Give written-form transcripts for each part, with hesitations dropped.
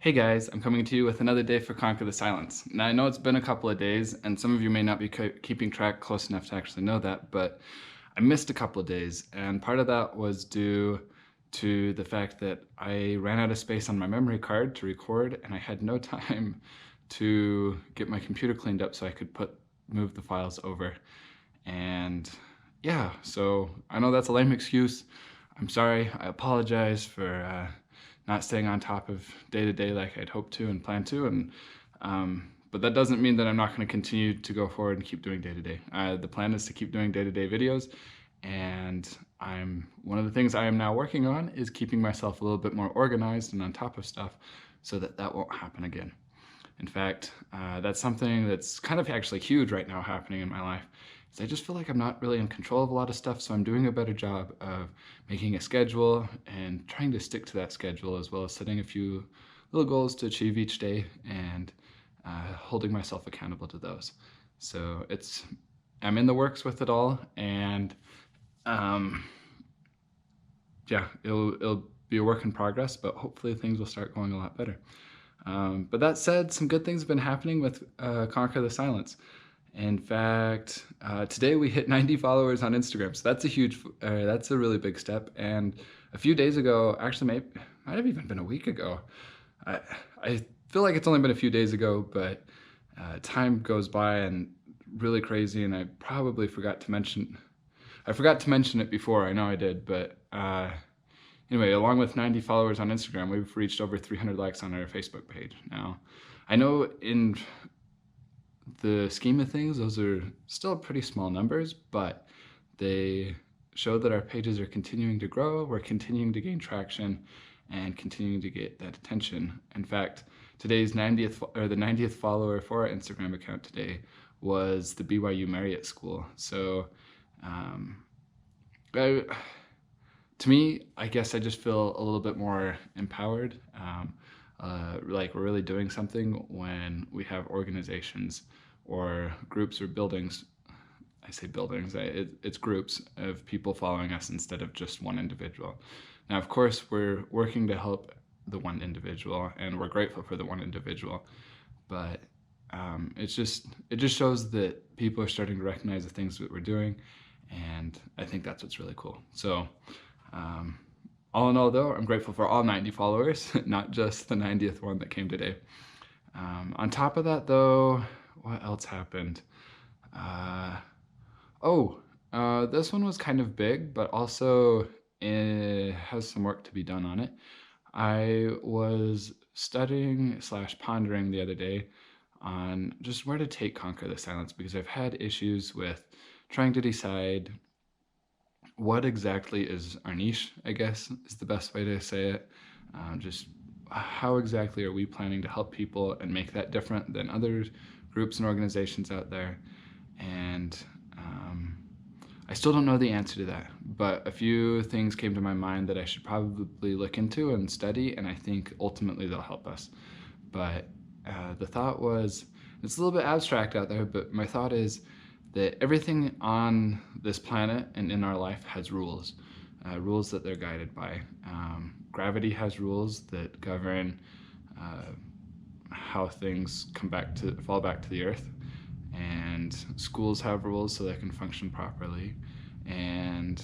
Hey guys, I'm coming to you with another day for Conquer the Silence. Now, I know it's been a couple of days, and some of you may not be keeping track close enough to actually know that, but I missed a couple of days, and part of that was due to the fact that I ran out of space on my memory card to record, and I had no time to get my computer cleaned up so I could move the files over. And yeah, so I know that's a lame excuse. I'm sorry. I apologize for not staying on top of day to day like I'd hoped to and planned to. But that doesn't mean that I'm not going to continue to go forward and keep doing day to day. The plan is to keep doing day to day videos, and one of the things I am now working on is keeping myself a little bit more organized and on top of stuff so that that won't happen again. In fact, that's something that's kind of actually huge right now happening in my life. Is I just feel like I'm not really in control of a lot of stuff, so I'm doing a better job of making a schedule and trying to stick to that schedule, as well as setting a few little goals to achieve each day and holding myself accountable to those. So I'm in the works with it all, and um, yeah, it'll be a work in progress, but hopefully things will start going a lot better. But that said, some good things have been happening with Conquer the Silence. In fact, today we hit 90 followers on Instagram, so that's a really big step. And a few days ago, actually, might have even been a week ago. I, I feel like it's only been a few days ago, but time goes by and really crazy, and I forgot to mention it before. I know I did, but anyway, along with 90 followers on Instagram, we've reached over 300 likes on our Facebook page. Now, I know in the scheme of things, those are still pretty small numbers, but they show that our pages are continuing to grow, we're continuing to gain traction, and continuing to get that attention. In fact, today's 90th follower for our Instagram account today was the BYU Marriott School. So, to me, I guess I just feel a little bit more empowered. Like we're really doing something when we have organizations or groups or buildings. I say buildings, it's groups of people following us instead of just one individual. Now, of course, we're working to help the one individual, and we're grateful for the one individual, but it just shows that people are starting to recognize the things that we're doing, and I think that's what's really cool. So all in all, though, I'm grateful for all 90 followers, not just the 90th one that came today. On top of that, though, what else happened? This one was kind of big, but also it has some work to be done on it. I was studying slash pondering the other day on just where to take Conquer the Silence, because I've had issues with trying to decide what exactly is our niche, I guess is the best way to say it. Just how exactly are we planning to help people and make that different than other groups and organizations out there? And I still don't know the answer to that, but a few things came to my mind that I should probably look into and study, and I think ultimately they'll help us. But the thought was, it's a little bit abstract out there, but my thought is that everything on this planet and in our life has rules, rules that they're guided by. Gravity has rules that govern how things fall back to the earth, and schools have rules so they can function properly, and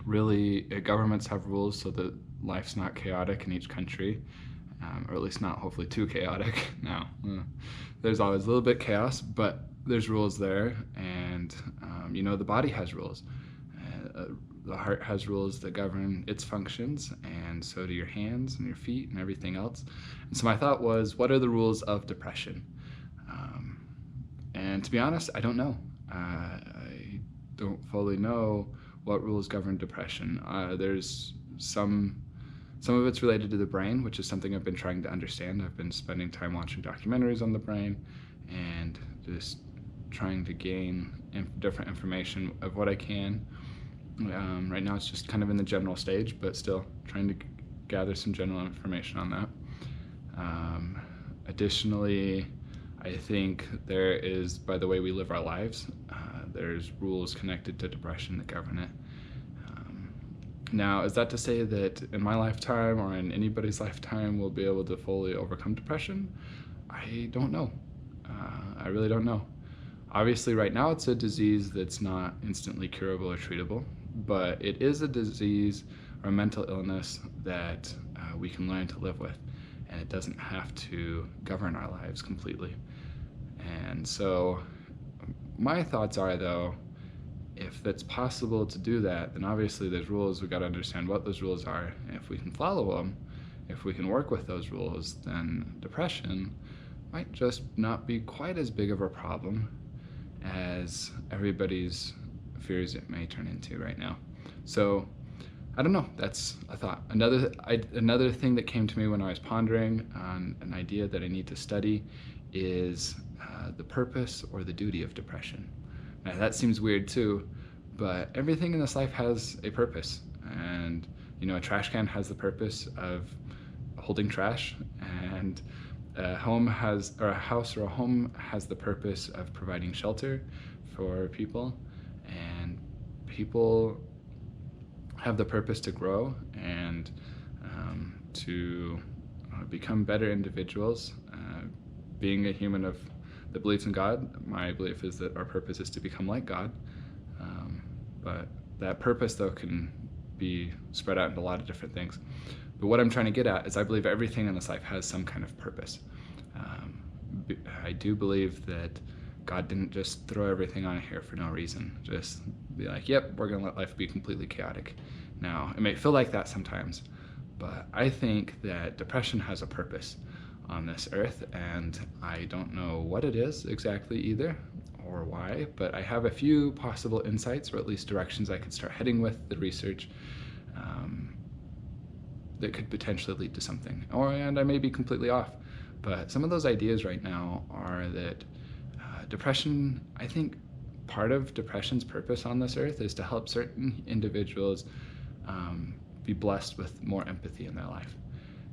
really governments have rules so that life's not chaotic in each country, or at least not hopefully too chaotic. Now, there's always a little bit chaos, but there's rules there, and the body has rules. The heart has rules that govern its functions, and so do your hands and your feet and everything else. And so my thought was, what are the rules of depression? And to be honest, I don't know. I don't fully know what rules govern depression. There's some of it's related to the brain, which is something I've been trying to understand. I've been spending time watching documentaries on the brain and just trying to gain different information of what I can. Right now it's just kind of in the general stage, but still trying to gather some general information on that. Additionally, I think there is, by the way we live our lives, there's rules connected to depression that govern it. Now, is that to say that in my lifetime or in anybody's lifetime we'll be able to fully overcome depression? I don't know. I really don't know. Obviously, right now it's a disease that's not instantly curable or treatable, but it is a disease or a mental illness that we can learn to live with, and it doesn't have to govern our lives completely. And so, my thoughts are, though, if it's possible to do that, then obviously there's rules. We've got to understand what those rules are. And if we can follow them, if we can work with those rules, then depression might just not be quite as big of a problem as everybody's fears it may turn into right now. So I don't know, that's a thought. Another thing that came to me when I was pondering on an idea that I need to study is the purpose or the duty of depression. Now that seems weird too, but everything in this life has a purpose. And a trash can has the purpose of holding trash, and a house or a home has the purpose of providing shelter for people, and people have the purpose to grow and to become better individuals. Being a human that believes in God, my belief is that our purpose is to become like God. But that purpose, though, can be spread out into a lot of different things. But what I'm trying to get at is I believe everything in this life has some kind of purpose. I do believe that God didn't just throw everything on here for no reason. Just be like, yep, we're going to let life be completely chaotic. Now, it may feel like that sometimes, but I think that depression has a purpose on this earth, and I don't know what it is exactly either or why, but I have a few possible insights, or at least directions I could start heading with the research that could potentially lead to something. And I may be completely off, but some of those ideas right now are that depression, I think part of depression's purpose on this earth is to help certain individuals be blessed with more empathy in their life.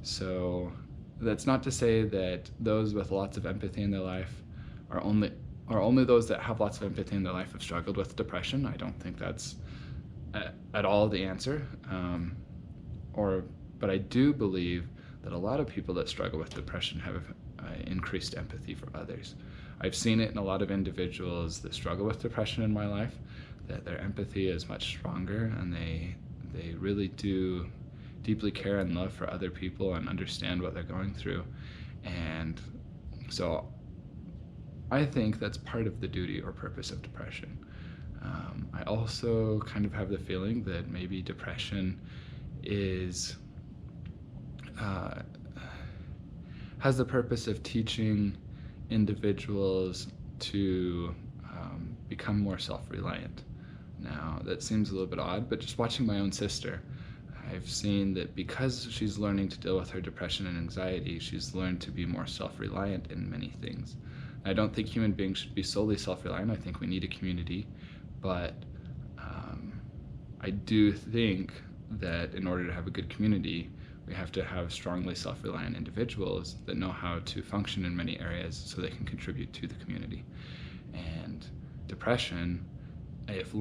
So that's not to say that those with lots of empathy in their life are only those that have lots of empathy in their life have struggled with depression. I don't think that's at all the answer. But I do believe that a lot of people that struggle with depression have increased empathy for others. I've seen it in a lot of individuals that struggle with depression in my life, that their empathy is much stronger, and they really do deeply care and love for other people and understand what they're going through. And so I think that's part of the duty or purpose of depression. I also kind of have the feeling that maybe depression has the purpose of teaching individuals to become more self-reliant. Now, that seems a little bit odd, but just watching my own sister, I've seen that because she's learning to deal with her depression and anxiety, she's learned to be more self-reliant in many things. I don't think human beings should be solely self-reliant. I think we need a community, but I do think that in order to have a good community, we have to have strongly self-reliant individuals that know how to function in many areas so they can contribute to the community. And depression, if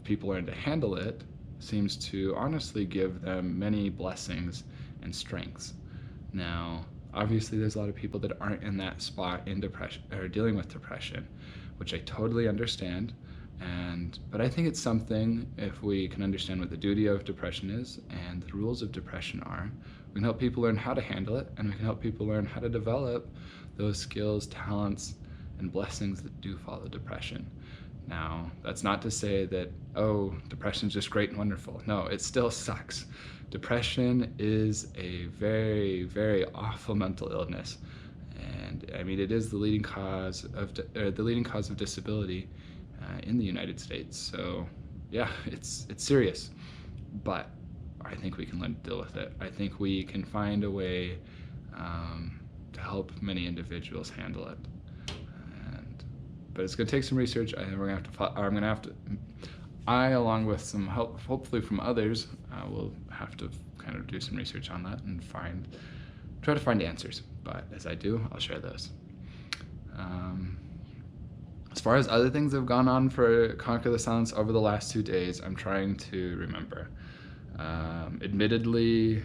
people learn to handle it, seems to honestly give them many blessings and strengths. Now, obviously there's a lot of people that aren't in that spot in depression or dealing with depression, which I totally understand. But I think it's something, if we can understand what the duty of depression is and the rules of depression are, we can help people learn how to handle it, and we can help people learn how to develop those skills, talents, and blessings that do follow depression. Now, that's not to say that, depression's just great and wonderful. No, it still sucks. Depression is a very, very awful mental illness. And I mean, it is the leading cause of disability in the United States. So yeah, it's serious, but I think we can learn to deal with it. I think we can find a way to help many individuals handle it. But it's going to take some research. I, along with some help, hopefully from others, will have to kind of do some research on that and try to find answers. But as I do, I'll share those. As far as other things that have gone on for Conquer the Silence over the last 2 days, I'm trying to remember. Admittedly,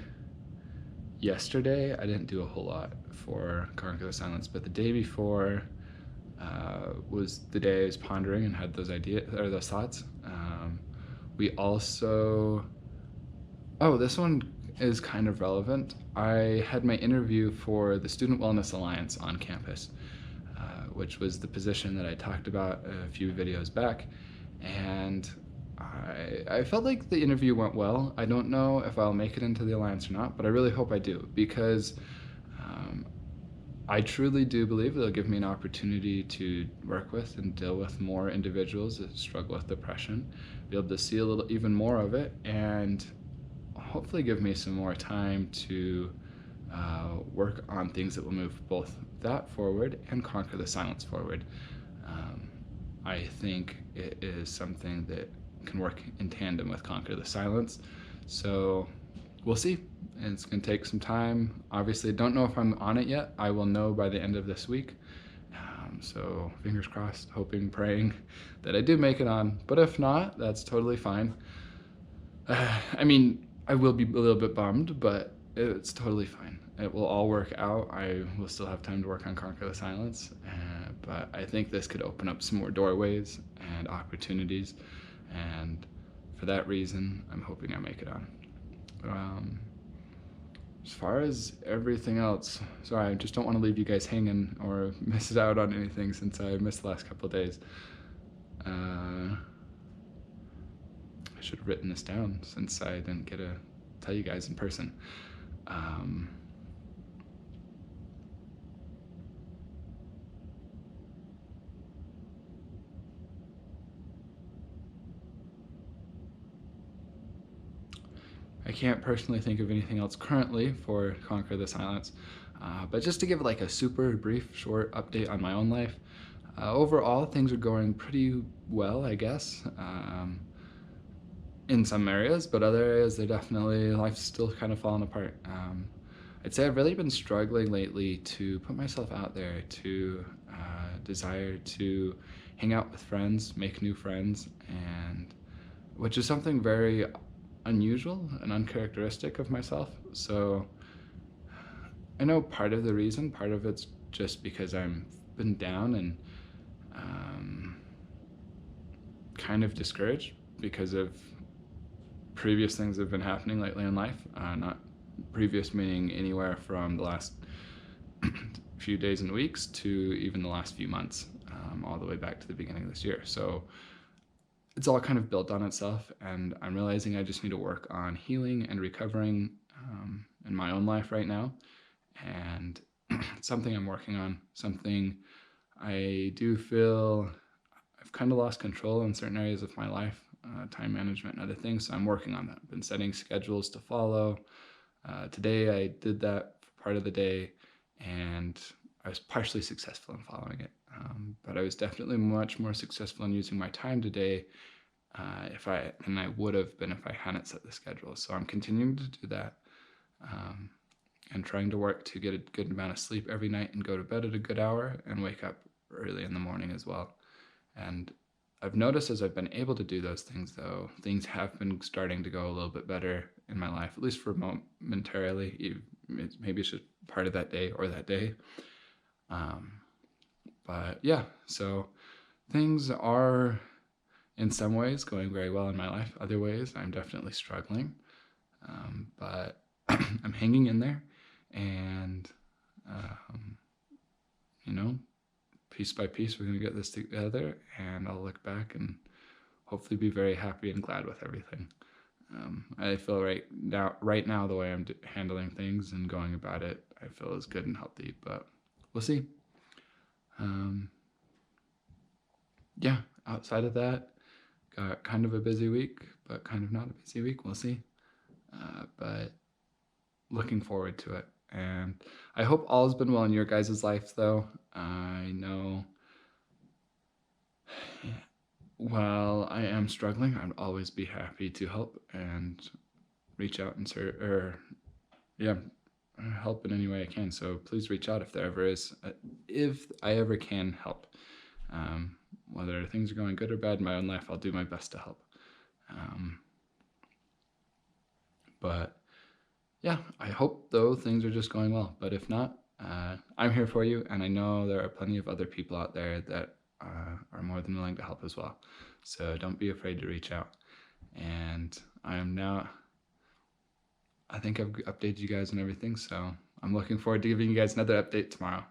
yesterday I didn't do a whole lot for Conquer the Silence, but the day before was the day I was pondering and had those ideas or those thoughts. We also, oh, this one is kind of relevant. I had my interview for the Student Wellness Alliance on campus, which was the position that I talked about a few videos back. And I felt like the interview went well. I don't know if I'll make it into the Alliance or not, but I really hope I do, because I truly do believe it'll give me an opportunity to work with and deal with more individuals that struggle with depression, be able to see a little even more of it, and hopefully give me some more time to work on things that will move both that forward and Conquer the Silence forward. I think it is something that can work in tandem with Conquer the Silence. So we'll see. It's going to take some time. Obviously, don't know if I'm on it yet. I will know by the end of this week. So fingers crossed, hoping, praying that I do make it on. But if not, that's totally fine. I mean, I will be a little bit bummed, but it's totally fine. It will all work out. I will still have time to work on Conquer the Silence, but I think this could open up some more doorways and opportunities, and for that reason, I'm hoping I make it on. As far as everything else, sorry, I just don't want to leave you guys hanging or miss out on anything since I missed the last couple of days. I should have written this down since I didn't get to tell you guys in person. I can't personally think of anything else currently for Conquer the Silence, but just to give like a super brief, short update on my own life, overall things are going pretty well, I guess. In some areas, but other areas, they're definitely, life's still kind of falling apart. I'd say I've really been struggling lately to put myself out there, to desire to hang out with friends, make new friends, and which is something very unusual and uncharacteristic of myself. So I know part of the reason, part of it's just because I'm been down and kind of discouraged because of previous things that have been happening lately in life. Not previous meaning anywhere from the last few days and weeks to even the last few months, all the way back to the beginning of this year. So it's all kind of built on itself, and I'm realizing I just need to work on healing and recovering in my own life right now. And it's something I'm working on, something I do feel I've kind of lost control in certain areas of my life, time management and other things. So I'm working on that. I've been setting schedules to follow. Today I did that for part of the day, and I was partially successful in following it. But I was definitely much more successful in using my time today than I would have been if I hadn't set the schedule. So I'm continuing to do that, and trying to work to get a good amount of sleep every night and go to bed at a good hour and wake up early in the morning as well. And I've noticed as I've been able to do those things, though, things have been starting to go a little bit better in my life, at least for momentarily. Maybe it's just part of that day or that day. But yeah, so things are in some ways going very well in my life. Other ways, I'm definitely struggling. But I'm hanging in there, and you know, piece by piece, we're going to get this together, and I'll look back and hopefully be very happy and glad with everything. I feel right now, the way I'm handling things and going about it, I feel is good and healthy, but we'll see. Yeah, outside of that, got kind of a busy week, but kind of not a busy week. We'll see. But looking forward to it. And I hope all has been well in your guys' life, though. I know while I am struggling, I'd always be happy to help and reach out and help in any way I can. So please reach out if there ever is, if I ever can help. whether things are going good or bad in my own life, I'll do my best to help. But yeah, I hope though things are just going well. But if not, I'm here for you, and I know there are plenty of other people out there that are more than willing to help as well. So don't be afraid to reach out. And I think I've updated you guys on everything, so I'm looking forward to giving you guys another update tomorrow.